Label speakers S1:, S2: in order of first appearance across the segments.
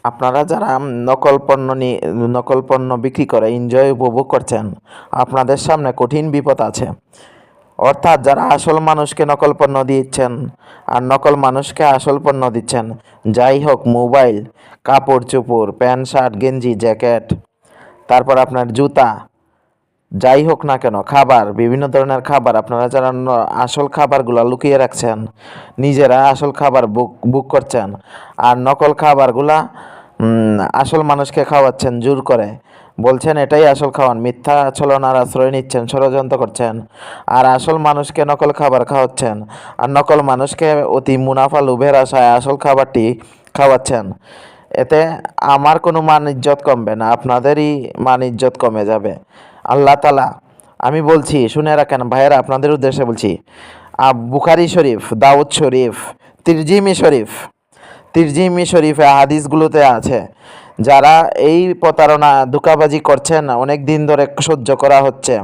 S1: আপনারা যারা নকল পণ্য বিক্রি করে এনজয় উপভোগ করছেন, আপনাদের সামনে কঠিন বিপদ আছে। অর্থাৎ যারা আসল মানুষকে নকল পণ্য দিচ্ছেন আর নকল মানুষকে আসল পণ্য দিচ্ছেন, যাই হোক মোবাইল, কাপড় চোপড়, প্যান্ট শার্ট গেঞ্জি জ্যাকেট, তারপর আপনার জুতা, যাই হোক না কেন খাবার, বিভিন্ন ধরনের খাবার, আপনারা যারা আসল খাবারগুলো লুকিয়ে রাখছেন, নিজেরা আসল খাবার বুক করছেন আর নকল খাবারগুলা আসল মানুষকে খাওয়াচ্ছেন জোর করে, বলছেন এটাই আসল খাওয়ান, মিথ্যা ছলনার আশ্রয় নিচ্ছেন, ষড়যন্ত্র করছেন আর আসল মানুষকে নকল খাবার খাওয়াচ্ছেন আর নকল মানুষকে অতি মুনাফা লোভের আশায় আসল খাবারটি খাওয়াচ্ছেন। এতে আমার কোনো মান ইজ্জত কমবে না, আপনাদেরই মান ইজ্জত কমে যাবে। আল্লাহ তালা, আমি বলছি শুনে রাখেন ভাইয়েরা, আপনাদের উদ্দেশ্যে বলছি, বুখারি শরীফ, দাউদ শরীফ, তিরজিমি শরীফে হাদিসগুলোতে আছে, যারা এই প্রতারণা ধোঁকাবাজি করছেন অনেক দিন ধরে সহ্য করা হচ্ছে,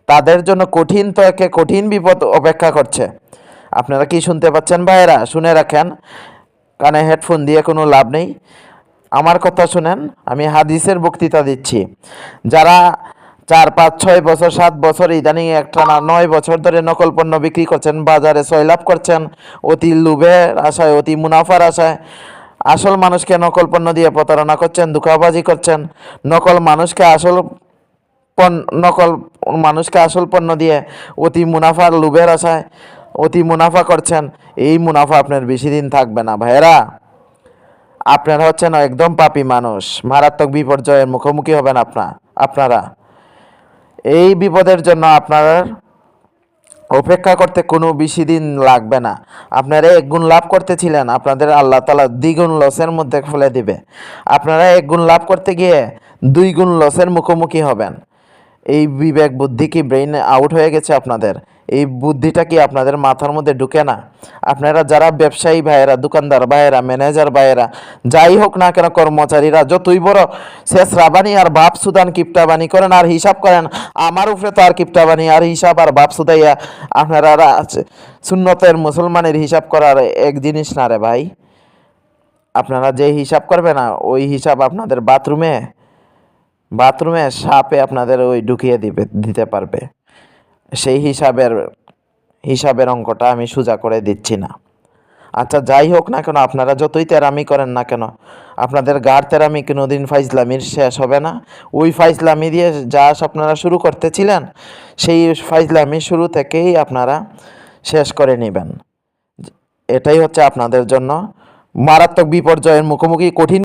S1: তাদের জন্য কঠিন থেকে কঠিন বিপদ অপেক্ষা করছে। আপনারা কি শুনতে পাচ্ছেন ভাইয়েরা? শুনে রাখেন, কানে হেডফোন দিয়ে কোনো লাভ নেই, আমার কথা শুনেন, আমি হাদিসের বক্তৃতা দিচ্ছি। যারা 4, 5, 6 বছর 7 বছর ইদানিং একটা না 9 বছর ধরে নকল পণ্য বিক্রি করছেন, বাজারে সয়লাভ করছেন অতি লোভের আশায়, অতি মুনাফার আশায়, আসল মানুষকে নকল পণ্য দিয়ে প্রতারণা করছেন, ধোঁকাবাজি করছেন, নকল মানুষকে আসল পণ্য দিয়ে অতি মুনাফার লোভের আশায় অতি মুনাফা করছেন। এই মুনাফা আপনার বেশি দিন থাকবে না ভাইয়েরা। আপনারা হচ্ছেন একদম পাপী মানুষ, মারাত্মক বিপর্যয়ের মুখোমুখি হবেন আপনারা। এই বিপদের জন্য আপনার অপেক্ষা করতে কোনো বেশি দিন লাগবে না। আপনারা 1 গুণ লাভ করতেছিলেন, আপনাদের আল্লাহ তাআলা 2 গুণ লসের মধ্যে ফেলে দিবে। আপনারা 1 গুণ লাভ করতে গিয়ে 2 গুণ লসের মুখোমুখি হবেন। এই বিবেক বুদ্ধি কি ব্রেইন আউট হয়ে গেছে আপনাদের? এই বুদ্ধিটা কি আপনাদের মাথার মধ্যে ঢুকে না? আপনারা যারা ব্যবসায়ী ভাইয়েরা, দোকানদার ভাইয়েরা, ম্যানেজার ভাইয়েরা, যাই হোক না কেন কর্মচারীরা, যতই বড় শেষ রাবানি আর বাপ সুদান কিপটাবানি করেন আর হিসাব করেন, আমার উপরে তো আর কিপটাবানি আর হিসাব আর বাপ সুদাইয়া আপনারা সুন্নতের মুসলমানের হিসাব করার এক জিনিস না রে ভাই। আপনারা যে হিসাব করবে না, ওই হিসাব আপনাদের বাথরুমে সাপে আপনাদের ওই ঢুকিয়ে দিতে পারবে। সেই হিসাবের অঙ্কটা আমি সোজা করে দিচ্ছি না। আচ্ছা যাই হোক না কেন, আপনারা যতই তেরামি করেন না কেন, আপনাদের গাড় তেরামি কোনোদিন ফাইজলামির শেষ হবে না। ওই ফাইজলামি দিয়ে যা আপনারা শুরু করতেছিলেন, সেই ফাইজলামি শুরু থেকেই আপনারা শেষ করে নেবেন। এটাই হচ্ছে আপনাদের জন্য মারাত্মক বিপর্যয়ের মুখোমুখি কঠিন